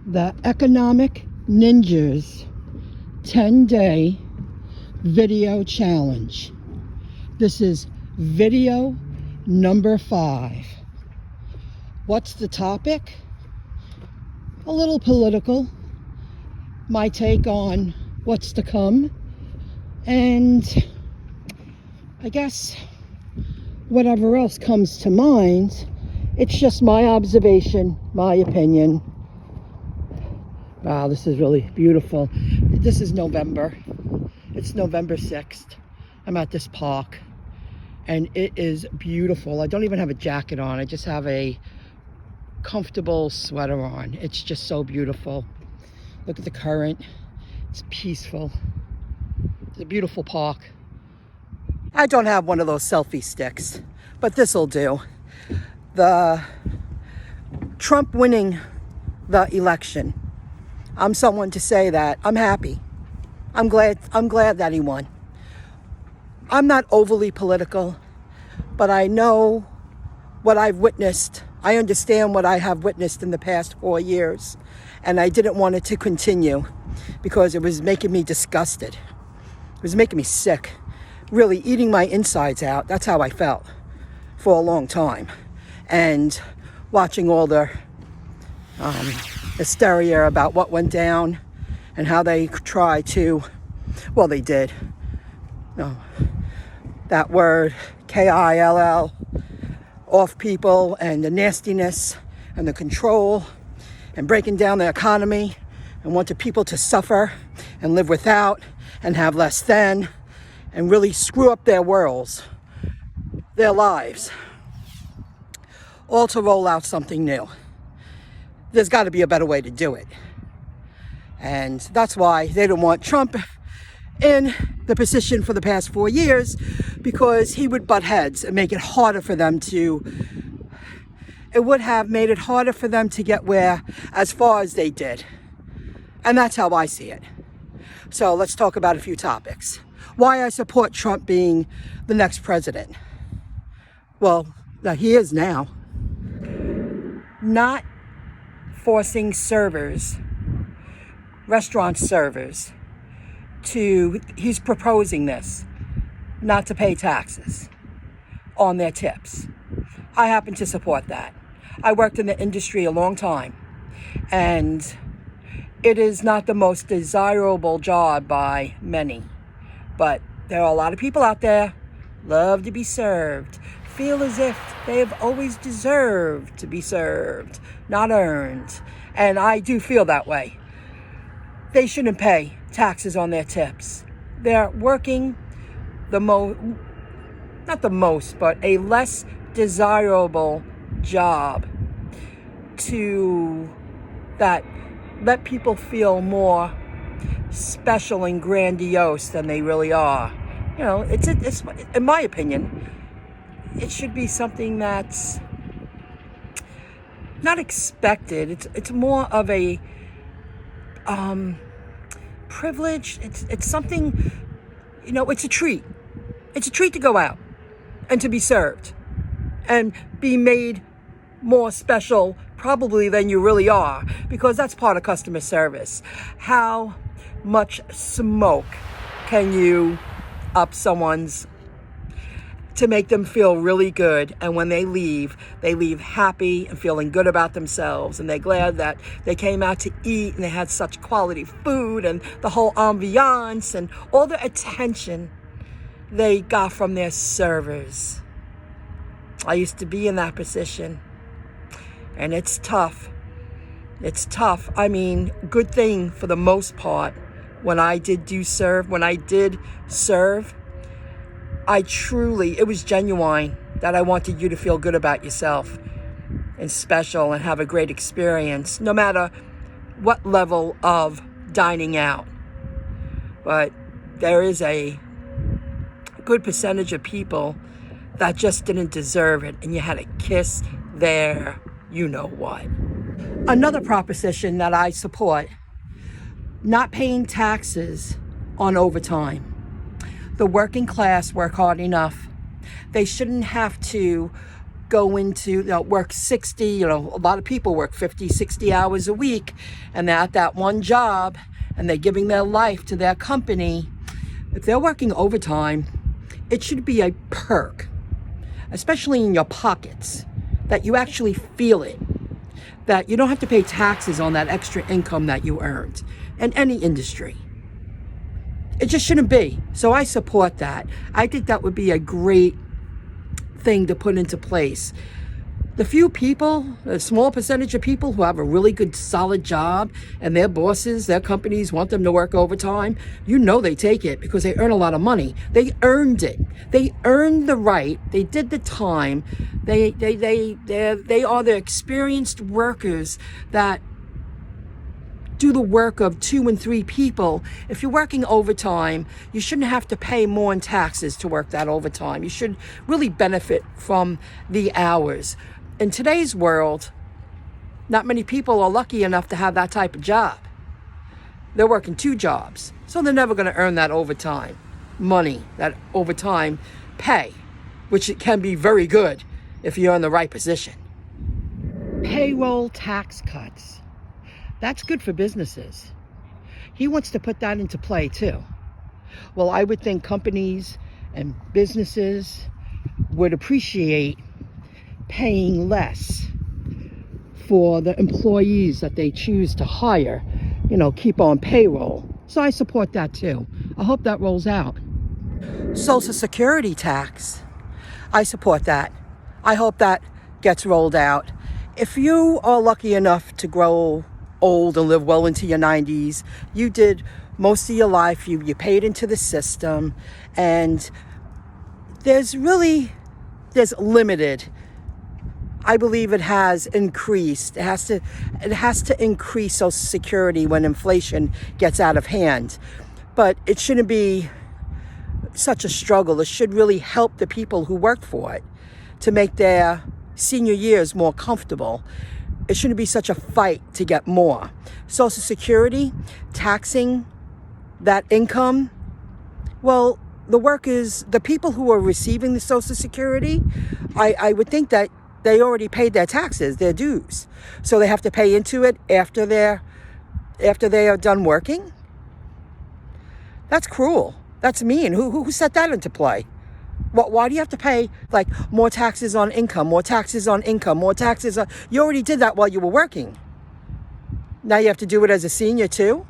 The Economic Ninjas 10-day video challenge. This is video number 5. What's the topic? A little political. My take on what's to come. And I guess whatever else comes to mind. It's just my observation, my opinion. Wow, this is really beautiful. This is November. It's November 6th. I'm at this park and it is beautiful. I don't even have a jacket on. I just have a comfortable sweater on. It's just so beautiful. Look at the current. It's peaceful. It's a beautiful park. I don't have one of those selfie sticks, but this'll do. The Trump winning the election. I'm someone to say that I'm happy. I'm glad that he won. I'm not overly political, but I know what I've witnessed. I understand what I have witnessed in the past 4 years, and I didn't want it to continue because it was making me disgusted. It was making me sick, really eating my insides out. That's how I felt for a long time. And watching all the hysteria about what went down and how they tried to, well, they did. No, that word, K-I-L-L, off people, and the nastiness and the control and breaking down the economy and wanted people to suffer and live without and have less than and really screw up their worlds, their lives, all to roll out something new. There's got to be a better way to do it. And that's why they didn't want Trump in the position for the past 4 years, because he would butt heads and make it harder for them to, it would have made it harder for them to get where, as far as they did. And that's how I see it. So let's talk about a few topics. Why I support Trump being the next president. Well, he is now. Not forcing servers, restaurant servers, he's proposing this, not to pay taxes on their tips. I happen to support that. I worked in the industry a long time, and it is not the most desirable job by many, but there are a lot of people out there love to be served, feel as if they have always deserved to be served, not earned. And I do feel that way. They shouldn't pay taxes on their tips. They're working not the most, but a less desirable job that let people feel more special and grandiose than they really are. You know, it's in my opinion, it should be something that's not expected. It's more of a privilege. It's something, you know, it's a treat. It's a treat to go out and to be served and be made more special probably than you really are, because that's part of customer service. How much smoke can you up someone's to make them feel really good, and when they leave happy and feeling good about themselves, and they're glad that they came out to eat and they had such quality food and the whole ambiance and all the attention they got from their servers. I used to be in that position, and it's tough. It's tough. I mean, good thing for the most part, when I did serve, it was genuine that I wanted you to feel good about yourself and special and have a great experience, no matter what level of dining out. But there is a good percentage of people that just didn't deserve it, and you had to kiss their you-know-what. Another proposition that I support, not paying taxes on overtime. The working class work hard enough. They shouldn't have to go into, work 60, a lot of people work 50, 60 hours a week, and they're at that one job, and they're giving their life to their company. If they're working overtime, it should be a perk, especially in your pockets, that you actually feel it, that you don't have to pay taxes on that extra income that you earned in any industry. It just shouldn't be. So I support that. I think that would be a great thing to put into place. The few people, a small percentage of people who have a really good solid job and their bosses, their companies want them to work overtime, they take it because they earn a lot of money. They earned it. They earned the right. They did the time. They are the experienced workers that do the work of 2 and 3 people. If you're working overtime, you shouldn't have to pay more in taxes to work that overtime. You should really benefit from the hours. In today's world, not many people are lucky enough to have that type of job. They're working 2 jobs, so they're never going to earn that overtime money, that overtime pay, which it can be very good if you're in the right position. Payroll tax cuts. That's good for businesses. He wants to put that into play too. Well, I would think companies and businesses would appreciate paying less for the employees that they choose to hire, keep on payroll. So I support that too. I hope that rolls out. Social Security tax. I support that. I hope that gets rolled out. If you are lucky enough to grow old and live well into your 90s, you did most of your life, you paid into the system, and there's limited. I believe it has increased. It has to increase Social Security when inflation gets out of hand. But it shouldn't be such a struggle. It should really help the people who worked for it to make their senior years more comfortable. It shouldn't be such a fight to get more. Social Security, taxing that income. Well, the people who are receiving the Social Security, I would think that they already paid their taxes, their dues. So they have to pay into it after they are done working? That's cruel. That's mean. Who set that into play? Why do you have to pay more taxes on income, more taxes on income, more taxes on... You already did that while you were working. Now you have to do it as a senior too?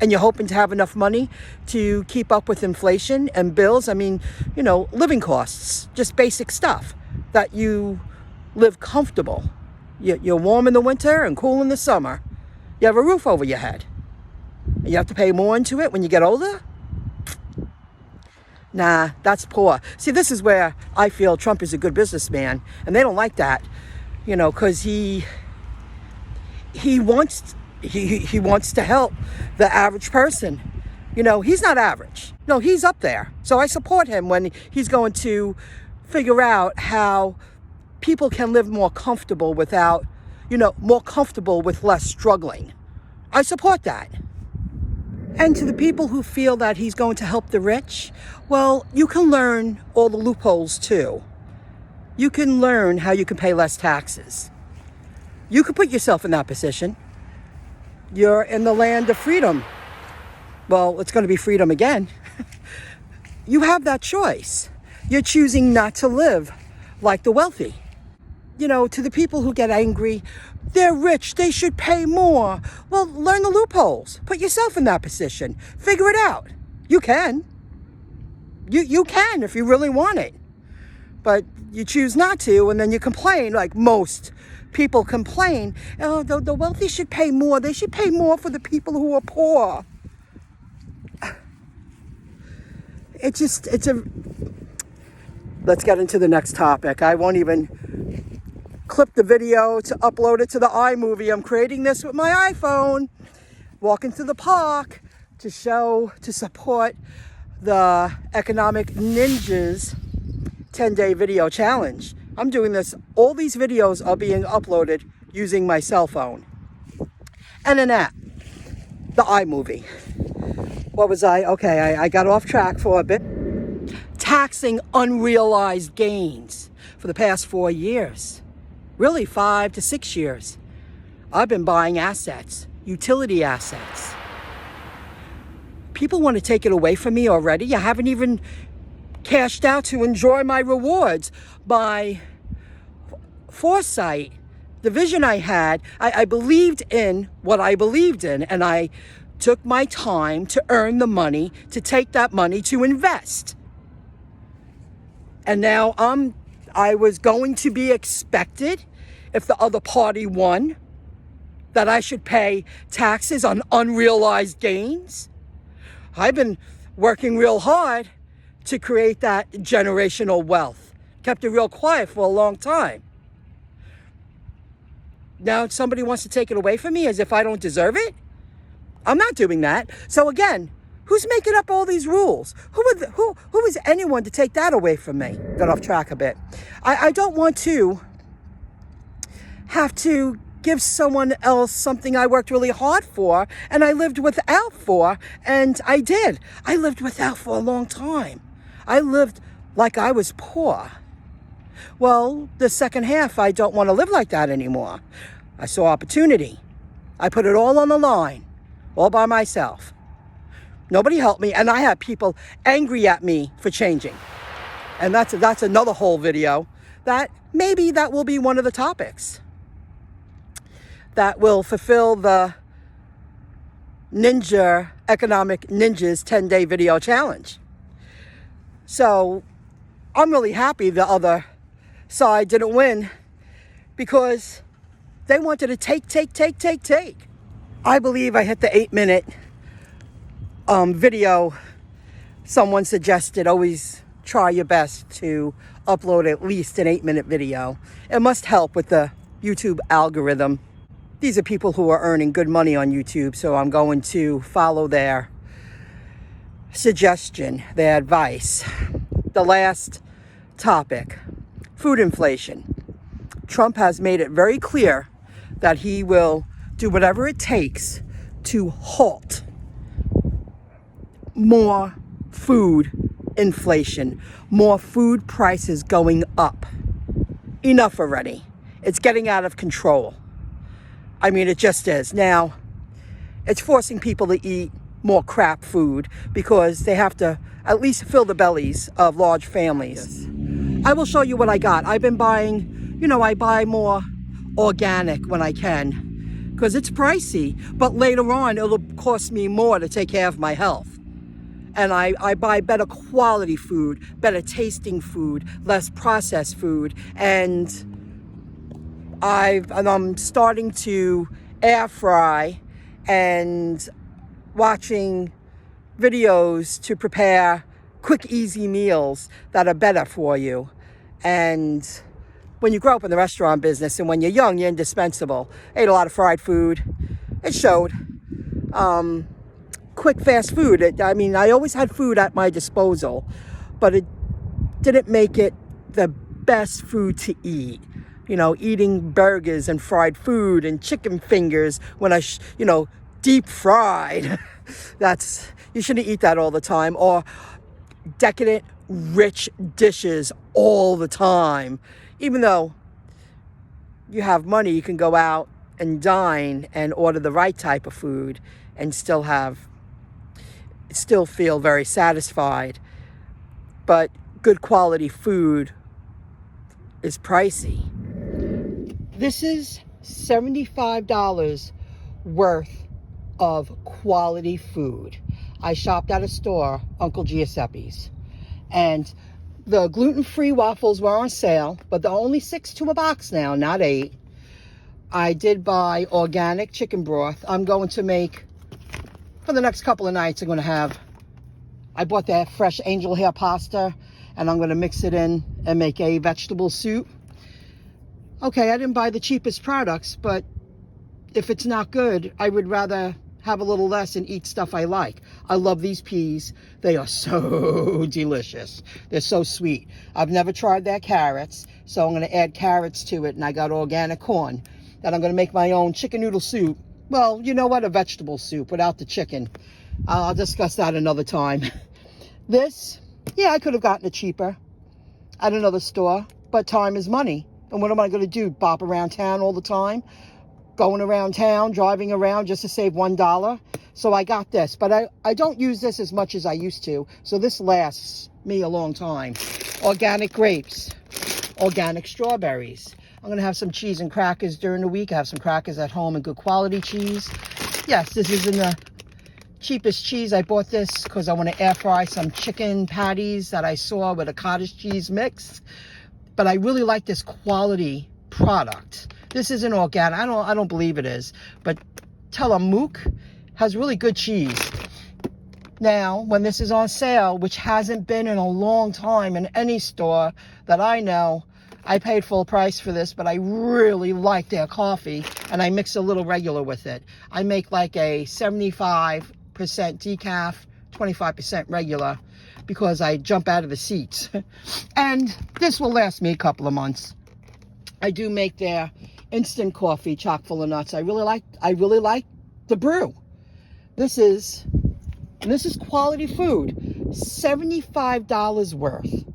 And you're hoping to have enough money to keep up with inflation and bills. I mean, living costs, just basic stuff, that you live comfortable. You're warm in the winter and cool in the summer. You have a roof over your head. You have to pay more into it when you get older? Nah, that's poor. See, this is where I feel Trump is a good businessman, and they don't like that, because he wants to help the average person. He's not average. No, he's up there. So I support him when he's going to figure out how people can live more comfortable with less struggling. I support that. And to the people who feel that he's going to help the rich, well, you can learn all the loopholes too. You can learn how you can pay less taxes. You could put yourself in that position. You're in the land of freedom. Well, it's going to be freedom again. You have that choice. You're choosing not to live like the wealthy. To the people who get angry, they're rich, they should pay more. Well, learn the loopholes. Put yourself in that position. Figure it out. You can. You can if you really want it. But you choose not to, and then you complain like most people complain. Oh, the wealthy should pay more. They should pay more for the people who are poor. Let's get into the next topic. I won't even clip the video to upload it to the iMovie. I'm creating this with my iPhone, walking through the park to support the Economic Ninjas 10-day video challenge. I'm doing this. All these videos are being uploaded using my cell phone and an app, the iMovie. What was I? Okay, I got off track for a bit. Taxing unrealized gains. for the past 4 years, really 5 to 6 years. I've been buying assets, utility assets. People want to take it away from me already. I haven't even cashed out to enjoy my rewards, my foresight, the vision I had. I believed in what I believed in, and I took my time to earn the money, to take that money to invest. And now I was going to be expected, if the other party won, that I should pay taxes on unrealized gains. I've been working real hard to create that generational wealth. Kept it real quiet for a long time. Now somebody wants to take it away from me as if I don't deserve it? I'm not doing that. So again, who's making up all these rules? Who is anyone to take that away from me? Got off track a bit. I don't want to have to give someone else something I worked really hard for and I lived without for, and I did. I lived without for a long time. I lived like I was poor. Well, the second half, I don't want to live like that anymore. I saw opportunity. I put it all on the line, all by myself. Nobody helped me, and I had people angry at me for changing. And that's another whole video. That maybe that will be one of the topics that will fulfill the Economic Ninjas 10-day video challenge. So I'm really happy the other side didn't win, because they wanted to take. I believe I hit the 8-minute video. Someone suggested always try your best to upload at least an 8-minute video. It must help with the YouTube algorithm. These are people who are earning good money on YouTube, so I'm going to follow their suggestion, their advice. The last topic, food inflation. Trump has made it very clear that he will do whatever it takes to halt more food inflation, more food prices going up. Enough already. It's getting out of control. I mean, it just is. Now, it's forcing people to eat more crap food because they have to at least fill the bellies of large families. Yes. I will show you what I got. I've been buying, I buy more organic when I can because it's pricey, but later on it'll cost me more to take care of my health. And I buy better quality food, better tasting food, less processed food, and I'm starting to air fry and watching videos to prepare quick, easy meals that are better for you. And when you grow up in the restaurant business and when you're young, you're indispensable. I ate a lot of fried food. It showed. Quick, fast food. I always had food at my disposal, but it didn't make it the best food to eat. Eating burgers and fried food and chicken fingers when deep fried. You shouldn't eat that all the time. Or decadent, rich dishes all the time. Even though you have money, you can go out and dine and order the right type of food and still feel very satisfied. But good quality food is pricey. This is $75 worth of quality food. I shopped at a store, Uncle Giuseppe's, and the gluten-free waffles were on sale, but they're only 6 to a box now, not 8. I did buy organic chicken broth. I'm going to make, for the next couple of nights, I bought that fresh angel hair pasta, and I'm going to mix it in and make a vegetable soup. Okay, I didn't buy the cheapest products, but if it's not good, I would rather have a little less and eat stuff I like. I love these peas. They are so delicious. They're so sweet. I've never tried their carrots, so I'm going to add carrots to it, and I got organic corn. Then I'm going to make my own chicken noodle soup. Well, you know what? A vegetable soup without the chicken. I'll discuss that another time. This, I could have gotten it cheaper at another store. but time is money. And what am I going to do? Bop around town all the time? Going around town, driving around just to save $1? So I got this, but I don't use this as much as I used to. So this lasts me a long time. Organic grapes, organic strawberries. I'm going to have some cheese and crackers during the week. I have some crackers at home and good quality cheese. Yes, this isn't the cheapest cheese. I bought this because I want to air fry some chicken patties that I saw with a cottage cheese mix. But I really like this quality product. This isn't organic. I don't believe it is. But Tillamook has really good cheese. Now, when this is on sale, which hasn't been in a long time in any store that I know, I paid full price for this, but I really like their coffee, and I mix a little regular with it. I make like a 75% decaf, 25% regular, because I jump out of the seats. And this will last me a couple of months. I do make their instant coffee chock full of nuts. I really like the brew. This is quality food. $75 worth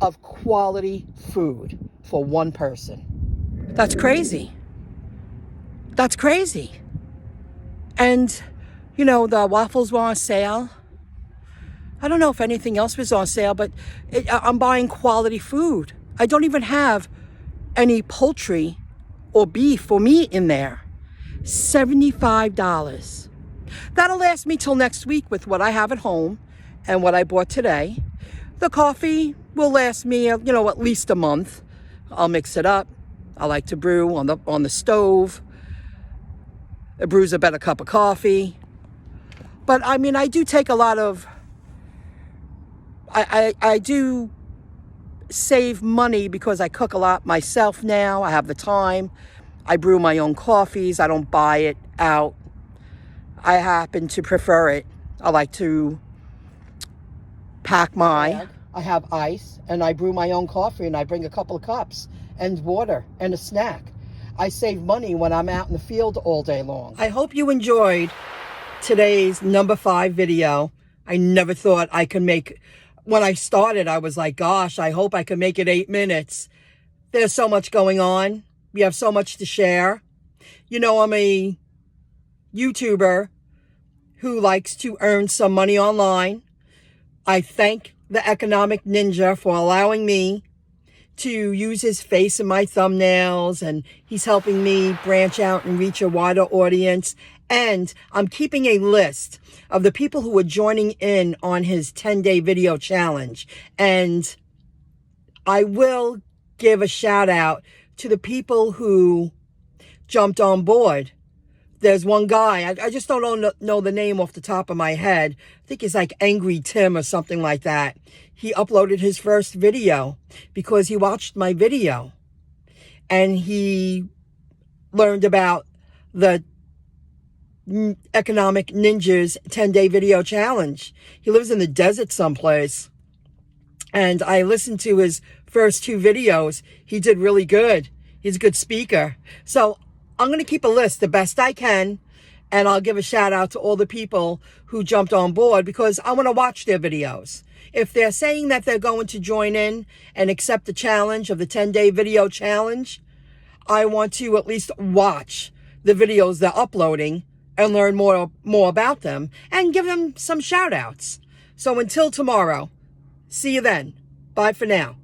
of quality food for one person. That's crazy. That's crazy. And, you know, the waffles were on sale. I don't know if anything else was on sale, but I'm buying quality food. I don't even have any poultry or beef or meat in there. $75. That'll last me till next week with what I have at home and what I bought today. The coffee will last me, you know, at least a month. I'll mix it up. I like to brew on the stove. It brews a better cup of coffee. But I mean, I do take a lot of, I do save money because I cook a lot myself now. I have the time. I brew my own coffees. I don't buy it out. I happen to prefer it. I like to pack mine. I have ice and I brew my own coffee, and I bring a couple of cups and water and a snack. I save money when I'm out in the field all day long. I hope you enjoyed today's number 5 video. I never thought I could make, when I started, I was like, gosh, I hope I can make it 8 minutes. There's so much going on. We have so much to share. You know, I'm a YouTuber who likes to earn some money online. I thank the Economic Ninja for allowing me to use his face in my thumbnails, and he's helping me branch out and reach a wider audience. And I'm keeping a list of the people who are joining in on his 10-day video challenge. And I will give a shout out to the people who jumped on board. There's one guy, I just don't know the name off the top of my head. I think it's like Angry Tim or something like that. He uploaded his first video because he watched my video. And he learned about the Economic Ninja's 10-day video challenge. He lives in the desert someplace. And I listened to his first 2 videos. He did really good. He's a good speaker. So I'm going to keep a list the best I can, and I'll give a shout out to all the people who jumped on board because I want to watch their videos. If they're saying that they're going to join in and accept the challenge of the 10-day video challenge, I want to at least watch the videos they're uploading and learn more about them and give them some shout outs. So until tomorrow, see you then. Bye for now.